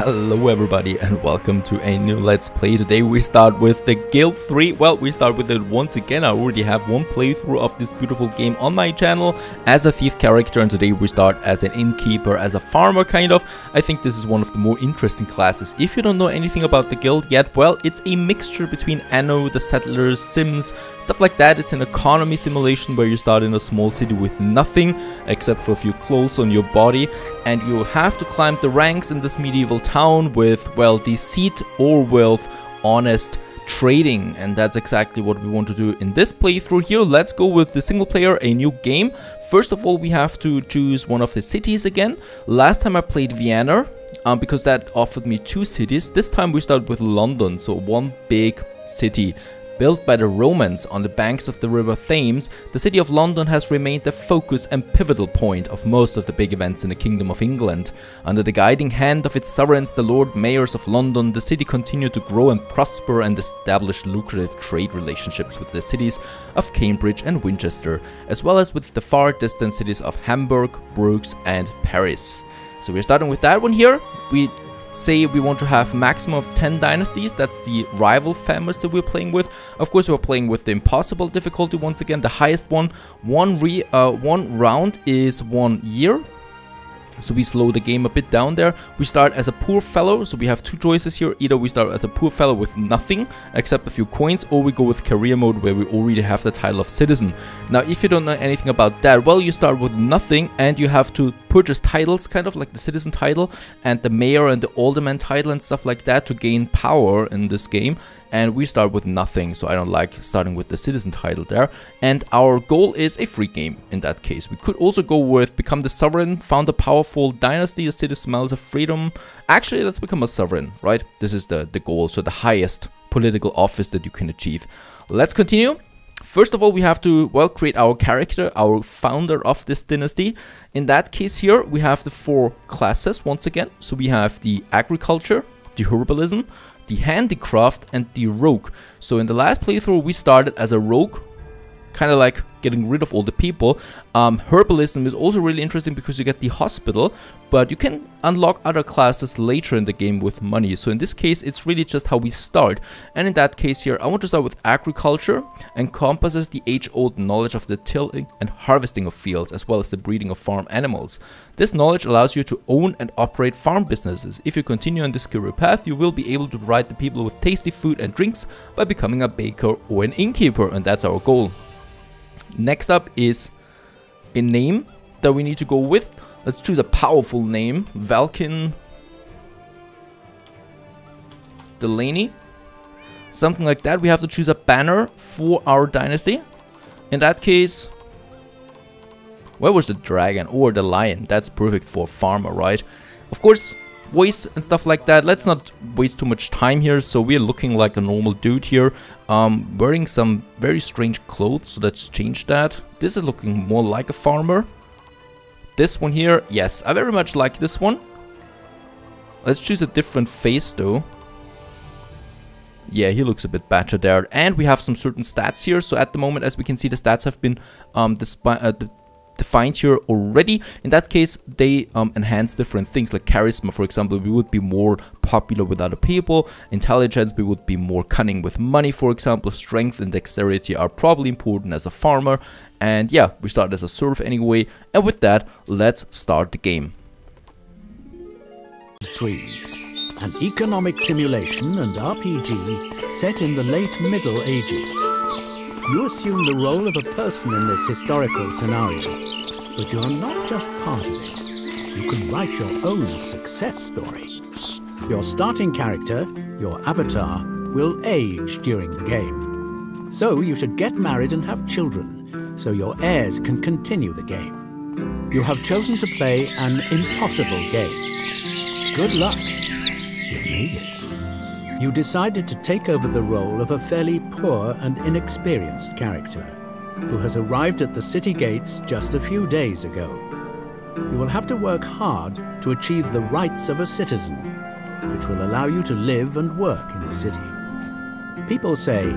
Hello everybody and welcome to a new Let's Play. Today we start with the Guild 3. Well, we start with it once again. I already have one playthrough of this beautiful game on my channel as a thief character, and today we start as an innkeeper, as a farmer kind of. I think this is one of the more interesting classes. If you don't know anything about the guild yet, well, it's a mixture between Anno, the Settlers, Sims, stuff like that. It's an economy simulation where you start in a small city with nothing except for a few clothes on your body, and you have to climb the ranks in this medieval town with, well, deceit or with honest trading, and that's exactly what we want to do in this playthrough here. Let's go with the single player, a new game. First of all, we have to choose one of the cities again. Last time I played Vienna because that offered me two cities. This time we start with London, so one big city. Built by the Romans on the banks of the River Thames, the city of London has remained the focus and pivotal point of most of the big events in the Kingdom of England. Under the guiding hand of its sovereigns, the Lord Mayors of London, the city continued to grow and prosper and establish lucrative trade relationships with the cities of Cambridge and Winchester, as well as with the far distant cities of Hamburg, Bruges and Paris. So we're starting with that one here. We say we want to have maximum of 10 dynasties. That's the rival families that we're playing with. Of course, we're playing with the impossible difficulty once again, the highest one. One round is 1 year. So we slow the game a bit down there. We start as a poor fellow, so we have two choices here. Either we start as a poor fellow with nothing except a few coins, or we go with career mode where we already have the title of citizen. Now, if you don't know anything about that, well, you start with nothing and you have to purchase titles, kind of like the citizen title and the mayor and the alderman title and stuff like that to gain power in this game. And we start with nothing, so I don't like starting with the citizen title there. And our goal is a free game in that case. We could also go with become the sovereign, found a powerful dynasty, the city smells of freedom. Actually, let's become a sovereign, right? This is the goal, so the highest political office that you can achieve. Let's continue. First of all, we have to, well, create our character, our founder of this dynasty. In that case here, we have the four classes once again. So we have the agriculture, the herbalism, the handicraft and the rogue. So in the last playthrough we started as a rogue, kind of like getting rid of all the people. Herbalism is also really interesting because you get the hospital, but you can unlock other classes later in the game with money. So in this case, it's really just how we start. And in that case here, I want to start with agriculture. Encompasses the age-old knowledge of the tilling and harvesting of fields, as well as the breeding of farm animals. This knowledge allows you to own and operate farm businesses. If you continue on this career path, you will be able to provide the people with tasty food and drinks by becoming a baker or an innkeeper, and that's our goal. Next up is a name that we need to go with. Let's choose a powerful name. Valkin Delaney. Something like that. We have to choose a banner for our dynasty. In that case, where was the dragon or the lion? That's perfect for a farmer, right? Of course, voice and stuff like that. Let's not waste too much time here. So we're looking like a normal dude here, wearing some very strange clothes. So let's change that. This is looking more like a farmer. This one here, yes, I very much like this one. Let's choose a different face though. Yeah, he looks a bit better there. And we have some certain stats here. So at the moment, as we can see, the stats have been defined here already. In that case, they enhance different things like charisma, for example. We would be more popular with other people. Intelligence, we would be more cunning with money, for example. Strength and dexterity are probably important as a farmer. And yeah, we start as a serf anyway. And with that, let's start the game. 3. An economic simulation and RPG set in the late Middle Ages. You assume the role of a person in this historical scenario, but you're not just part of it. You can write your own success story. Your starting character, your avatar, will age during the game. So you should get married and have children, so your heirs can continue the game. You have chosen to play an impossible game. Good luck. You made it. You decided to take over the role of a fairly poor and inexperienced character who has arrived at the city gates just a few days ago. You will have to work hard to achieve the rights of a citizen, which will allow you to live and work in the city. People say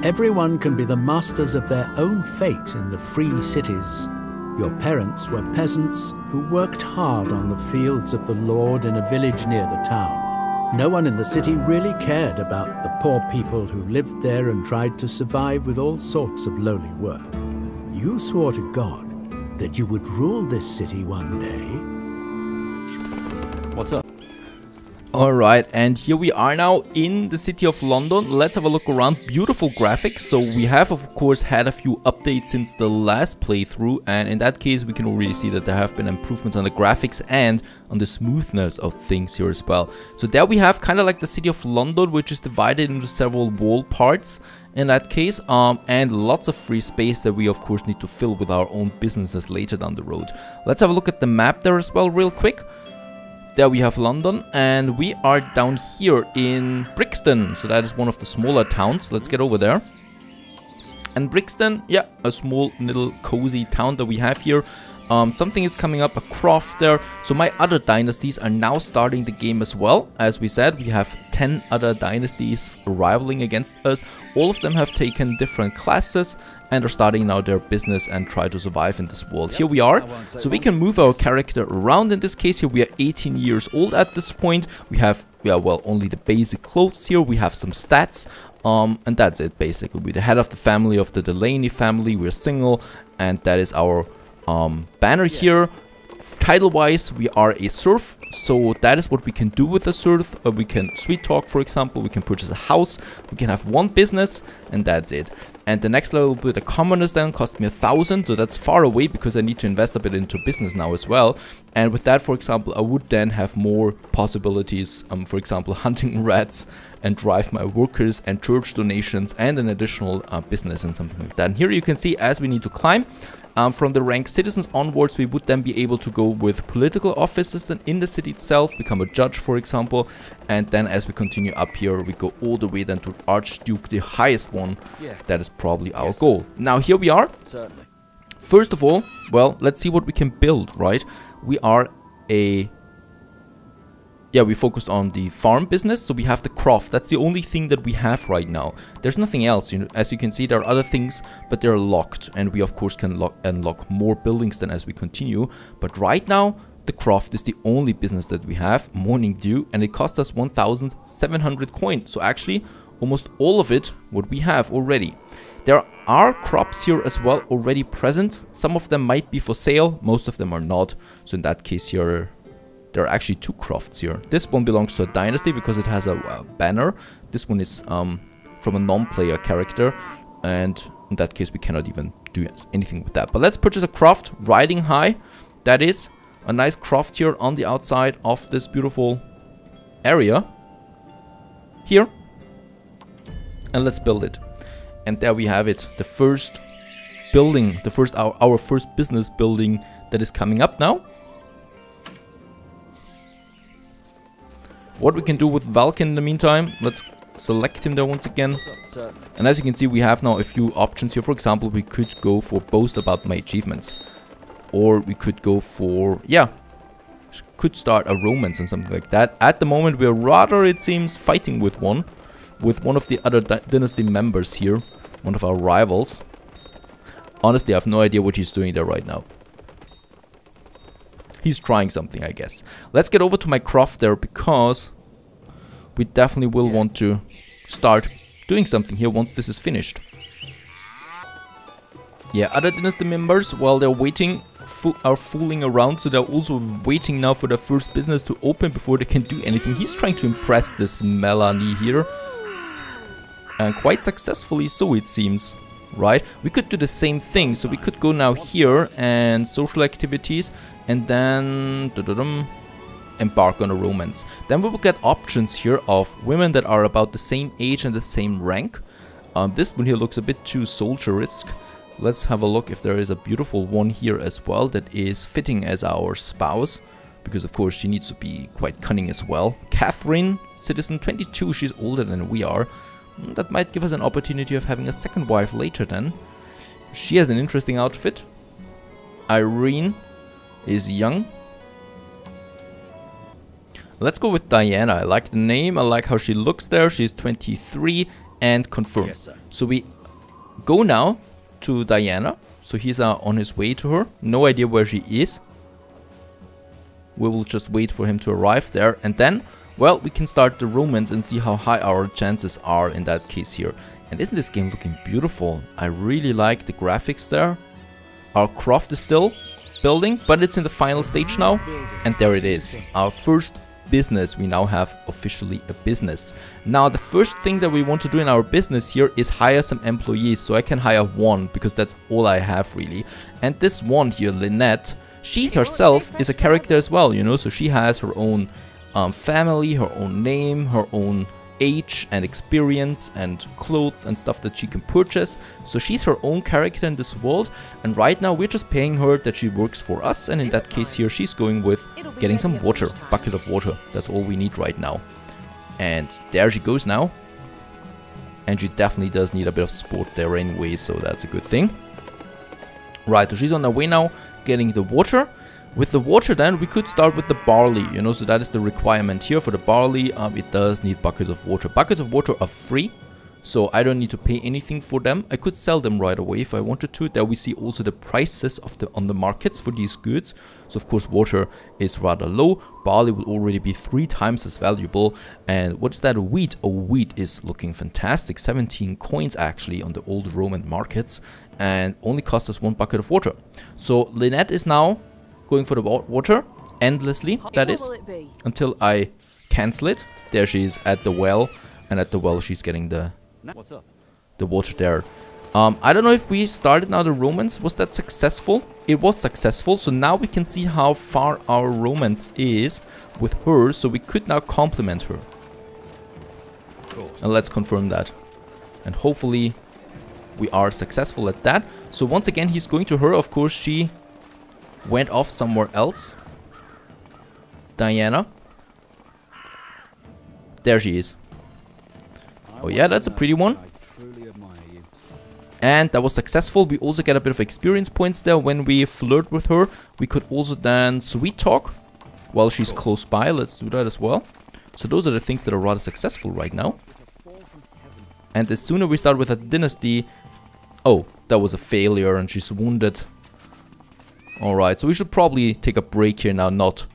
everyone can be the masters of their own fate in the free cities. Your parents were peasants who worked hard on the fields of the Lord in a village near the town. No one in the city really cared about the poor people who lived there and tried to survive with all sorts of lowly work. You swore to God that you would rule this city one day. What's up? Alright, and here we are now in the city of London. Let's have a look around. Beautiful graphics. So we have of course had a few updates since the last playthrough, and in that case we can already see that there have been improvements on the graphics and on the smoothness of things here as well. So there we have kind of like the city of London, which is divided into several wall parts in that case, and lots of free space that we of course need to fill with our own businesses later down the road. Let's have a look at the map there as well real quick. There we have London, and we are down here in Brixton. So that is one of the smaller towns. Let's get over there. And Brixton, yeah, a small little cozy town that we have here. Something is coming up, a croft there. So my other dynasties are now starting the game as well. As we said, we have 10 other dynasties rivaling against us. All of them have taken different classes and are starting now their business and try to survive in this world. Here we are. So we can move our character around. In this case here, we are 18 years old at this point. We have, yeah, well, only the basic clothes here. We have some stats. And that's it basically. We're the head of the family of the Delaney family. We're single, and that is our banner here. Title wise, we are a serf, so that is what we can do with a serf. We can sweet talk, for example. We can purchase a house, we can have one business, and that's it. And the next level with the commoners then cost me 1,000, so that's far away because I need to invest a bit into business now as well. And with that, for example, I would then have more possibilities, for example, hunting rats and drive my workers and church donations and an additional business and something like that. And here you can see as we need to climb from the rank citizens onwards, we would then be able to go with political offices in the city itself, become a judge, for example, and then as we continue up here, we go all the way then to Archduke, the highest one. Yeah. That is probably our goal. Now here we are. Certainly. First of all, well, let's see what we can build, right? We are a... Yeah, we focused on the farm business, so we have the croft. That's the only thing that we have right now. There's nothing else. You know, as you can see, there are other things, but they're locked. And we, of course, can unlock more buildings then as we continue. But right now, the croft is the only business that we have. Morning Dew, and it cost us 1,700 coin. So actually, almost all of it, what we have already. There are crops here as well already present. Some of them might be for sale. Most of them are not. So in that case here... There are actually two crofts here. This one belongs to a dynasty because it has a banner. This one is from a non-player character. And in that case, we cannot even do anything with that. But let's purchase a croft riding high. That is a nice croft here on the outside of this beautiful area. Here. And let's build it. And there we have it. The first building. Our first business building that is coming up now. What we can do with Valken in the meantime, let's select him there once again. And as you can see, we have now a few options here. For example, we could go for boast about my achievements. Or we could go for, yeah, could start a romance and something like that. At the moment, we're rather, it seems, fighting with one of the other dynasty members here. One of our rivals. Honestly, I have no idea what he's doing there right now. He's trying something, I guess. Let's get over to my croft there, because we definitely will want to start doing something here once this is finished. Yeah, other dynasty members, while they're waiting, are fooling around, so they're also waiting now for their first business to open before they can do anything. He's trying to impress this Melanie here. And quite successfully so, it seems. Right? We could do the same thing. So we could go now here and social activities, and then embark on a romance. Then we will get options here of women that are about the same age and the same rank. This one here looks a bit too soldier-esque. Let's have a look if there is a beautiful one here as well that is fitting as our spouse, because of course she needs to be quite cunning as well. Catherine, citizen 22, she's older than we are. That might give us an opportunity of having a second wife later then. She has an interesting outfit. Irene is young. Let's go with Diana. I like the name. I like how she looks there. She's 23 and confirm. Yes, sir. So we go now to Diana. So he's on his way to her. No idea where she is. We will just wait for him to arrive there, and then, well, we can start the romance and see how high our chances are in that case here. And isn't this game looking beautiful? I really like the graphics there. Our croft is still building, but it's in the final stage now. And there it is, our first business. We now have officially a business. Now the first thing that we want to do in our business here is hire some employees. So I can hire one, because that's all I have really. And this one here, Lynette, she herself is a character as well, you know, so she has her own family, her own name, her own age and experience and clothes and stuff that she can purchase. So she's her own character in this world, and right now we're just paying her that she works for us, and in that case here she's going with getting some water, bucket of water. That's all we need right now. And there she goes now. And she definitely does need a bit of support there anyway, so that's a good thing. Right, so she's on her way now, getting the water. With the water then, we could start with the barley, you know, so that is the requirement here for the barley. It does need buckets of water. Buckets of water are free, so I don't need to pay anything for them. I could sell them right away if I wanted to. There we see also the prices of on the markets for these goods. So of course water is rather low. Barley will already be 3 times as valuable. And what's that? Wheat. Oh, wheat is looking fantastic. 17 coins actually on the old Roman markets, and only cost us 1 bucket of water. So Lynette is now going for the water endlessly, that is, until I cancel it. There she is at the well, and at the well she's getting the water there. I don't know if we started now the romance. Was that successful? It was successful, so now we can see how far our romance is with her, so we could now compliment her. And let's confirm that. And hopefully we are successful at that. So once again he's going to her. Of course she went off somewhere else. Diana. There she is. Oh yeah, that's a pretty one. And that was successful. We also get a bit of experience points there when we flirt with her. We could also then sweet talk while she's close by. Let's do that as well. So those are the things that are rather successful right now. And the sooner we start with a dynasty... Oh, that was a failure and she's wounded. Alright, so we should probably take a break here now, not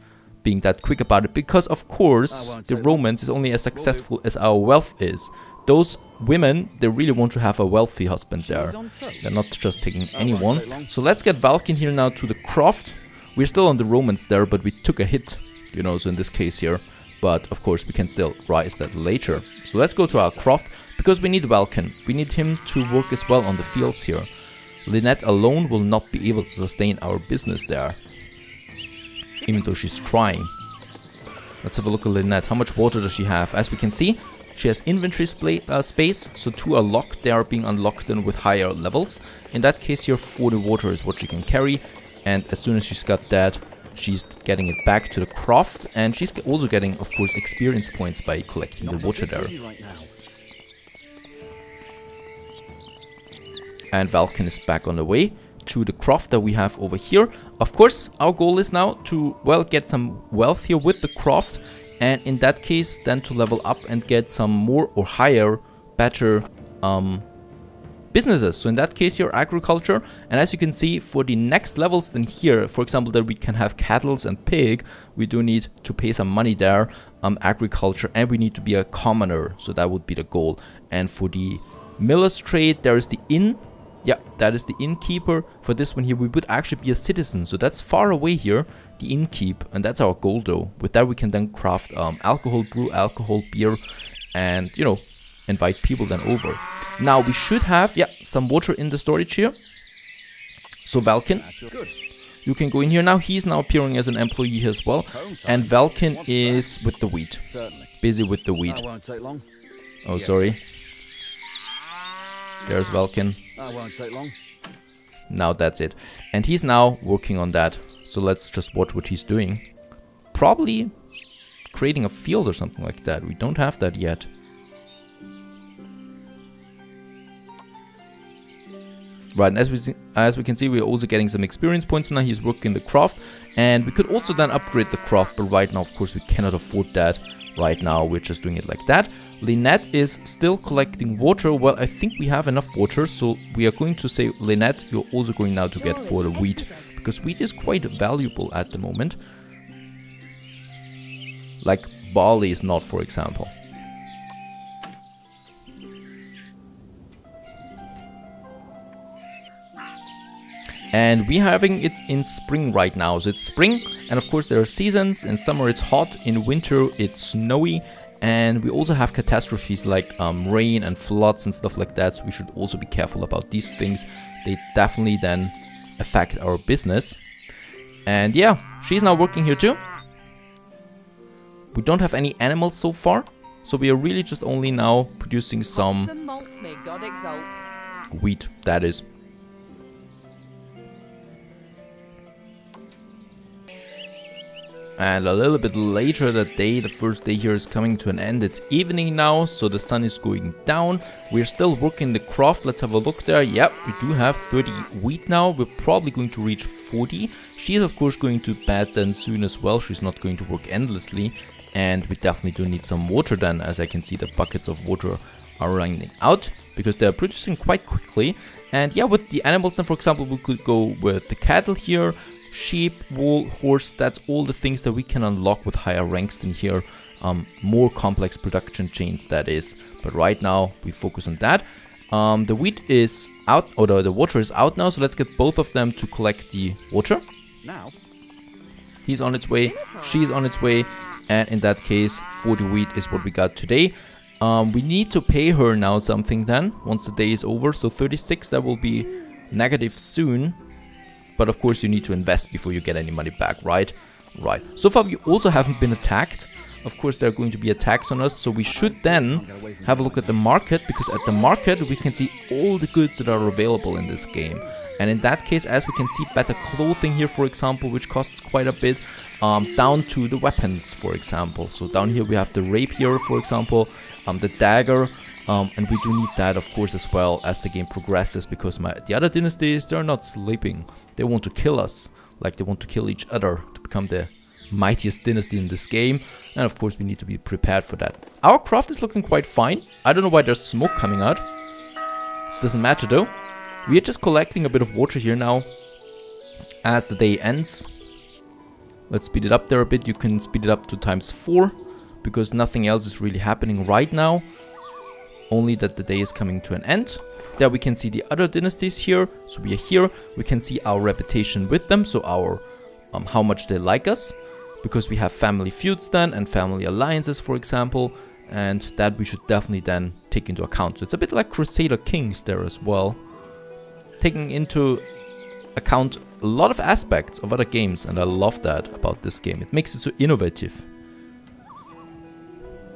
being that quick about it, because of course the romance is only as successful as our wealth is. Those women, they really want to have a wealthy husband there. They're not just taking anyone. So let's get Valken here now to the croft. We're still on the romance there, but we took a hit, you know, so in this case here. But of course we can still rise that later. So let's go to our croft, because we need Valken. We need him to work as well on the fields here. Lynette alone will not be able to sustain our business there, even though she's trying. Let's have a look at Lynette. How much water does she have? As we can see, she has inventory space, so 2 are locked. They are being unlocked then with higher levels. In that case here, 40 water is what she can carry, and as soon as she's got that, she's getting it back to the croft, and she's also getting, of course, experience points by collecting the water there. And Valken is back on the way to the croft that we have over here. Of course, our goal is now to, well, get some wealth here with the croft. And in that case, then to level up and get some more or higher, better businesses. So in that case here, agriculture. And as you can see, for the next levels then here, for example, that we can have cattle and pig, we do need to pay some money there. Agriculture, and we need to be a commoner. So that would be the goal. And for the miller's trade, there is the inn. Yeah, that is the innkeeper. For this one here, we would actually be a citizen. So that's far away here, the innkeep. And that's our goal though. With that, we can then craft alcohol, brew alcohol, beer, and, you know, invite people then over. Now, we should have, yeah, some water in the storage here. So Valken, you can go in here now. He's now appearing as an employee as well. And Valken is with the wheat. Busy with the wheat. Oh, sorry. There's Valken. That won't take long. Now that's it. And he's now working on that. So let's just watch what he's doing. Probably creating a field or something like that. We don't have that yet. Right, and as we can see, we're also getting some experience points now. He's working the craft, and we could also then upgrade the craft, but right now, of course, we cannot afford that. Right now, we're just doing it like that. Lynette is still collecting water. Well, I think we have enough water, so we are going to say, Lynette, you're also going now to get for the wheat, because wheat is quite valuable at the moment. like barley is not, for example. And we're having it in spring right now. So it's spring, and of course there are seasons. In summer it's hot, in winter it's snowy, and we also have catastrophes like rain and floods and stuff like that. So we should also be careful about these things. They definitely then affect our business. And yeah, she's now working here too. We don't have any animals so far, so we are really just only now producing some wheat, that is. And a little bit later that day, the first day here is coming to an end. It's evening now, so the sun is going down. We're still working the craft. Let's have a look there. Yep, we do have 30 wheat now. We're probably going to reach 40. She is of course going to bed then soon as well. She's not going to work endlessly. And we definitely do need some water then, as I can see the buckets of water are running out, because they're producing quite quickly. And yeah, with the animals then, for example, we could go with the cattle here. Sheep, wool, horse, that's all the things that we can unlock with higher ranks than here. More complex production chains, that is. But right now, we focus on that. The wheat is out, or the water is out now, so let's get both of them to collect the water. Now, he's on its way, she's on its way, and in that case, 40 wheat is what we got today. We need to pay her now something then, once the day is over, so 36, that will be negative soon. But of course you need to invest before you get any money back, right? Right. So far we also haven't been attacked. Of course there are going to be attacks on us, so we should then have a look at the market, because at the market we can see all the goods that are available in this game. And in that case, as we can see, better clothing here, for example, which costs quite a bit, down to the weapons, for example. So down here we have the rapier, for example, the dagger. And we do need that, of course, as well as the game progresses, because the other dynasties, they're not sleeping. They want to kill us, like they want to kill each other to become the mightiest dynasty in this game. And of course, we need to be prepared for that. Our craft is looking quite fine. I don't know why there's smoke coming out. Doesn't matter though. We are just collecting a bit of water here now as the day ends. Let's speed it up there a bit. You can speed it up to ×4, because nothing else is really happening right now. Only that the day is coming to an end. There we can see the other dynasties here. So we are here. We can see our reputation with them. So our how much they like us. Because we have family feuds then and family alliances, for example. And that we should definitely then take into account. So it's a bit like Crusader Kings there as well. Taking into account a lot of aspects of other games. And I love that about this game. It makes it so innovative.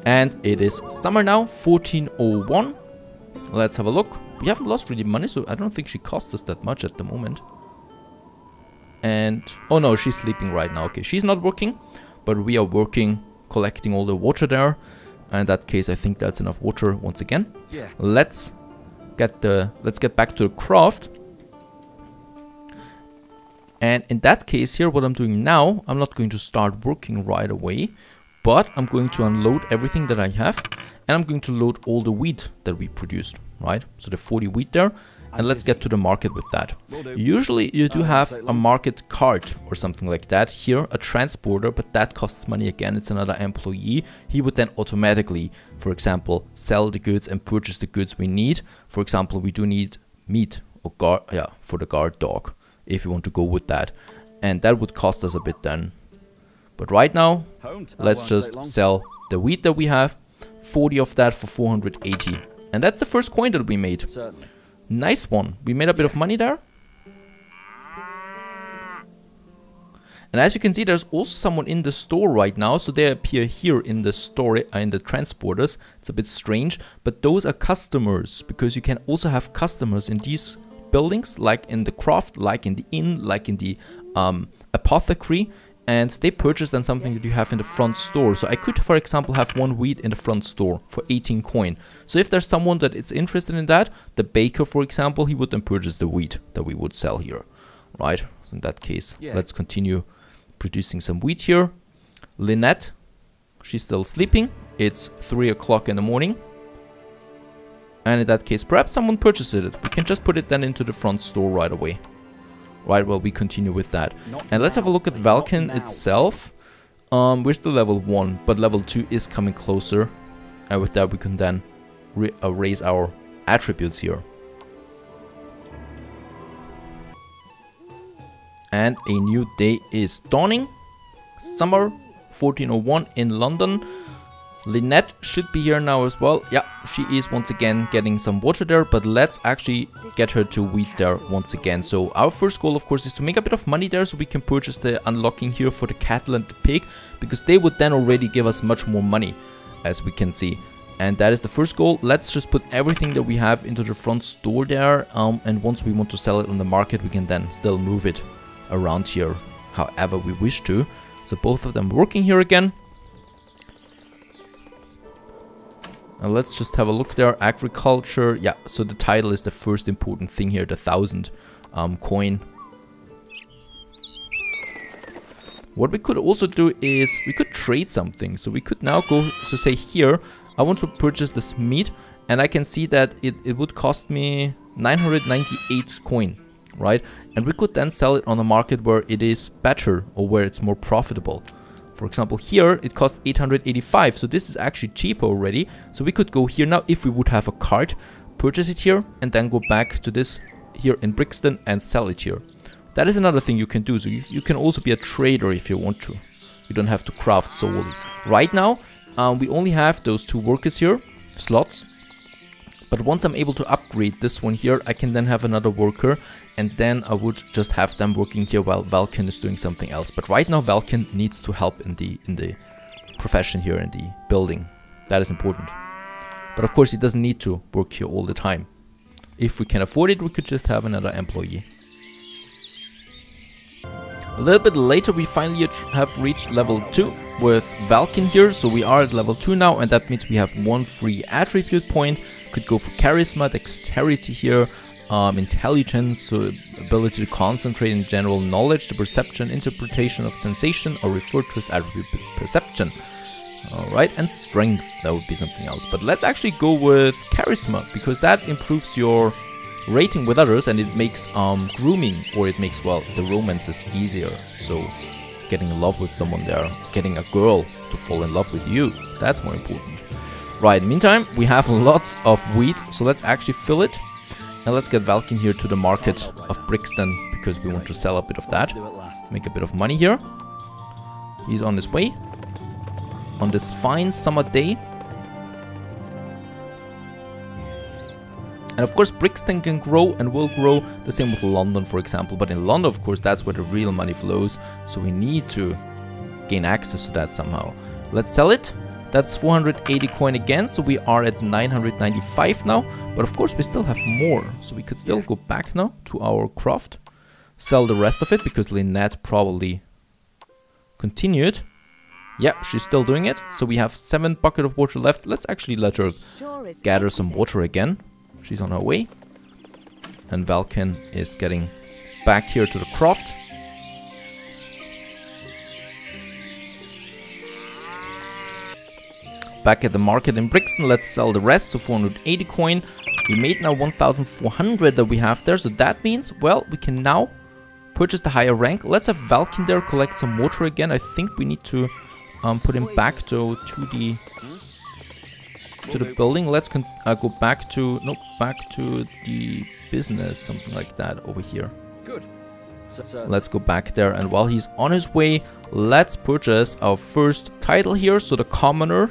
And it is summer now, 1401. Let's have a look. We haven't lost really money, so I don't think she costs us that much at the moment. And, oh no, she's sleeping right now. Okay, she's not working, but we are working, collecting all the water there. And in that case, I think that's enough water once again. Yeah. Let's get back to the craft. And in that case here, what I'm doing now, I'm not going to start working right away. But I'm going to unload everything that I have, and I'm going to load all the wheat that we produced, right? So the 40 wheat there, and let's get to the market with that. Usually you do have a market cart or something like that. Here, a transporter, but that costs money again. It's another employee. He would then automatically, for example, sell the goods and purchase the goods we need. For example, we do need meat or for the guard dog, if you want to go with that. And that would cost us a bit then. But right now, let's just sell the wheat that we have. 40 of that for 480. And that's the first coin that we made. Nice one. We made a bit of money there. And as you can see, there's also someone in the store right now. So they appear here in the store, in the transporters. It's a bit strange. But those are customers. Because you can also have customers in these buildings. Like in the craft, like in the inn, like in the apothecary. And they purchase then something that you have in the front store. So I could, for example, have 1 wheat in the front store for 18 coin. So if there's someone that is interested in that, the baker, for example, he would then purchase the wheat that we would sell here. Right? So in that case, let's continue producing some wheat here. Lynette, she's still sleeping. It's 3 o'clock in the morning. And in that case, perhaps someone purchases it. We can just put it then into the front store right away. Right, well, we continue with that. And let's have a look at Valken itself. We're still level 1, but level 2 is coming closer. And with that we can then raise our attributes here. And a new day is dawning. Summer 1401 in London. Lynette should be here now as well. Yeah, she is once again getting some water there, but let's actually get her to wheat there once again. So our first goal, of course, is to make a bit of money there so we can purchase the unlocking here for the cattle and the pig, because they would then already give us much more money, as we can see. And that is the first goal. Let's just put everything that we have into the front store there, and once we want to sell it on the market, we can then still move it around here however we wish to. So both of them working here again. And let's just have a look there. Agriculture. Yeah, so the title is the first important thing here. The 1,000 coin. What we could also do is we could trade something. So we could now go to say here, I want to purchase this meat. And I can see that it would cost me 998 coin. Right? And we could then sell it on a market where it is better or where it's more profitable. For example, here it costs 885, so this is actually cheaper already. So we could go here now if we would have a cart, purchase it here, and then go back to this here in Brixton and sell it here. That is another thing you can do. So you can also be a trader if you want to. You don't have to craft solely. Right now, we only have those 2 workers here, slots. But once I'm able to upgrade this one here, I can then have another worker, and then I would just have them working here while Valken is doing something else. But right now Valken needs to help in the profession here, in the building. That is important. But of course he doesn't need to work here all the time. If we can afford it, we could just have another employee. A little bit later we finally have reached level 2 with Valken here. So we are at level 2 now, and that means we have 1 free attribute point. Could go for charisma, dexterity here, intelligence, so ability to concentrate in general knowledge, the perception, interpretation of sensation, or referred to as attribute perception. Alright, and strength, that would be something else. But let's actually go with charisma, because that improves your rating with others, and it makes grooming, or it makes, well, the romances easier. So getting in love with someone there, getting a girl to fall in love with you, that's more important. Right, meantime, we have lots of wheat, so let's actually fill it. And let's get Valken here to the market of Brixton, because we want to sell a bit of that. Make a bit of money here. He's on his way. On this fine summer day. And of course, Brixton can grow and will grow. The same with London, for example. But in London, of course, that's where the real money flows. So we need to gain access to that somehow. Let's sell it. That's 480 coin again, so we are at 995 now. But of course we still have more, so we could still go back now to our craft. Sell the rest of it, because Lynette probably continued. Yeah, she's still doing it. So we have 7 buckets of water left. Let's actually let her gather some water again. She's on her way. And Valken is getting back here to the craft. Back at the market in Brixton, let's sell the rest, so 480 coin. We made now 1,400 that we have there, so that means, well, we can now purchase the higher rank. Let's have Valken there collect some water again. I think we need to put him back to the building. Let's go back to the business, something like that over here. Good. Let's go back there, and while he's on his way, let's purchase our first title here. So the commoner.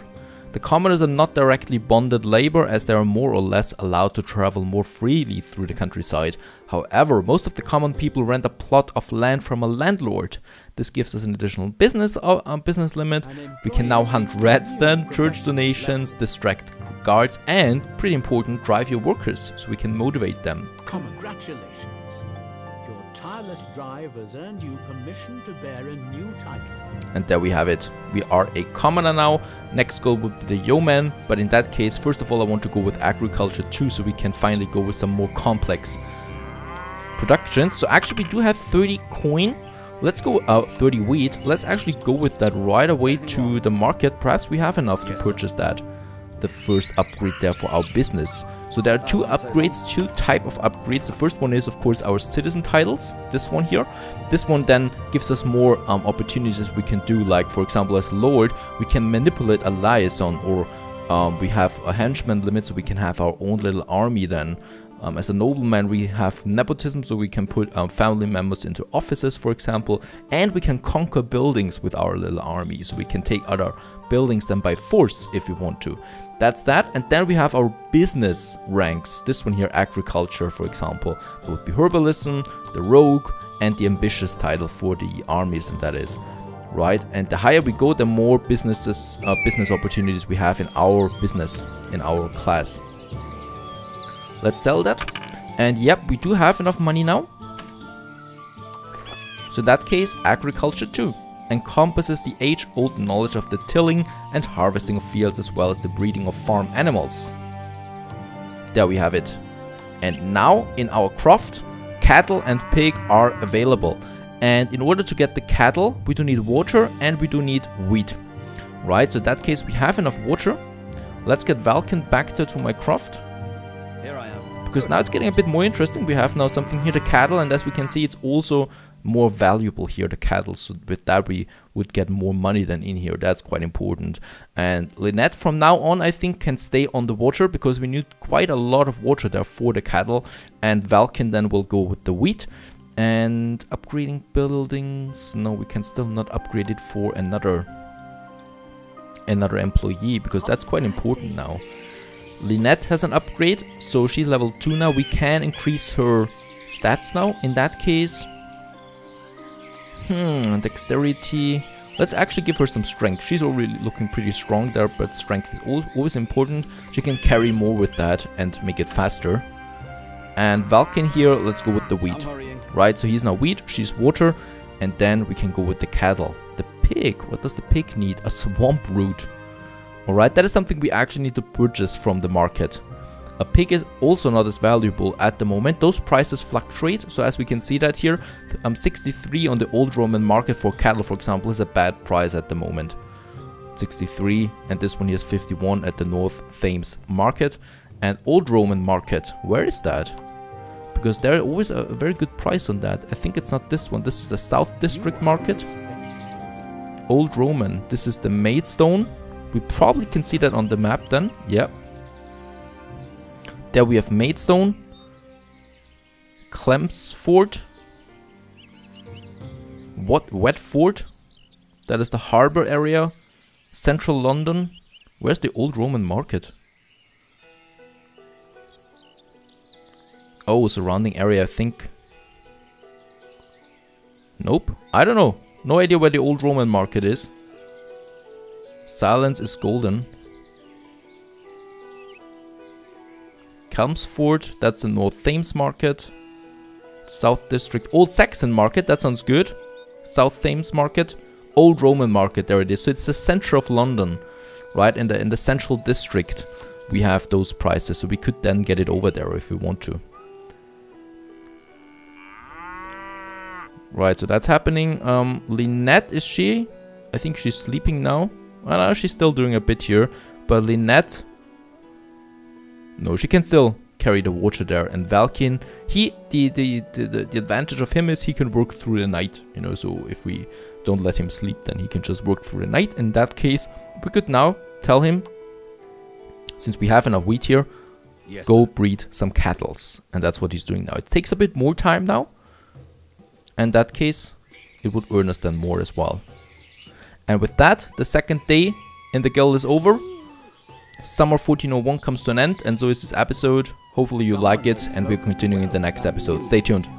The commoners are not directly bonded labor, as they are more or less allowed to travel more freely through the countryside. However, most of the common people rent a plot of land from a landlord. This gives us an additional business limit. We can now hunt rats then, church donations, distract guards, and, pretty important, drive your workers, so we can motivate them. Congratulations. Your tireless drive has earned you permission to bear a new title. And there we have it. We are a commoner now. Next goal would be the yeoman, but in that case, first of all, I want to go with agriculture too, so we can finally go with some more complex productions. So actually, we do have 30 coin. Let's go 30 wheat. Let's actually go with that right away to the market. Perhaps we have enough to purchase that. the first upgrade there for our business. So there are two upgrades, two type of upgrades. The first one is, of course, our citizen titles, this one here. This one then gives us more opportunities we can do, like, for example, as Lord, we can manipulate a liaison, or we have a henchman limit, so we can have our own little army then. As a nobleman, we have nepotism, so we can put family members into offices, for example, and we can conquer buildings with our little army, so we can take other buildings then by force if we want to. That's that. And then we have our business ranks. This one here, agriculture, for example. That would be herbalism, the rogue, and the ambitious title for the armies, and that is right. And the higher we go, the more business opportunities we have in our business, in our class. Let's sell that. And yep, we do have enough money now. So in that case, agriculture too encompasses the age-old knowledge of the tilling and harvesting of fields, as well as the breeding of farm animals. There we have it. And now in our croft, cattle and pig are available. And in order to get the cattle, we do need water and we do need wheat. Right, so in that case we have enough water. Let's get Valken back to my croft. Because now it's getting a bit more interesting. We have now something here, the cattle, and as we can see, it's also more valuable here, the cattle. So with that, we would get more money than in here. That's quite important. And Lynette, from now on, I think, can stay on the water, because we need quite a lot of water there for the cattle. And Valken then will go with the wheat. And upgrading buildings, no, we can still not upgrade it for another employee, because that's quite important now. Lynette has an upgrade, so she's level 2 now. We can increase her stats now. In that case, dexterity. Let's actually give her some strength. She's already looking pretty strong there, but strength is always important. She can carry more with that and make it faster. And Valken here, let's go with the wheat. Right, so he's now wheat, she's water, and then we can go with the cattle. The pig, what does the pig need? A swamp root. Alright, that is something we actually need to purchase from the market. A pig is also not as valuable at the moment. Those prices fluctuate, so as we can see that here, 63 on the old Roman market for cattle, for example, is a bad price at the moment. 63, and this one here is 51 at the North Thames market. And old Roman market, where is that? Because there's always a very good price on that. I think it's not this one. This is the South District market. Old Roman, this is the Maidstone. We probably can see that on the map then. Yep. There we have Maidstone. Chelmsford. Wetford. That is the harbour area. Central London. Where's the old Roman market? Oh, surrounding area, I think. Nope. I don't know. No idea where the old Roman market is. Silence is golden. Chelmsford, that's the North Thames market. South District, Old Saxon market, that sounds good. South Thames market, Old Roman market, there it is. So it's the center of London, right? In the central district, we have those prices. So we could then get it over there if we want to. Right, so that's happening. Lynette, is she? I think she's sleeping now. Well, no, she's still doing a bit here, but Lynette, no, she can still carry the water there. And Valken, the advantage of him is he can work through the night, you know. So if we don't let him sleep, then he can just work through the night. In that case, we could now tell him, since we have enough wheat here, yes, go breed some cattle, and that's what he's doing now. It takes a bit more time now. In that case, it would earn us then more as well. And with that, the second day in the guild is over. Summer 1401 comes to an end, and so is this episode. Hopefully you like it, and we're continuing in the next episode. Stay tuned.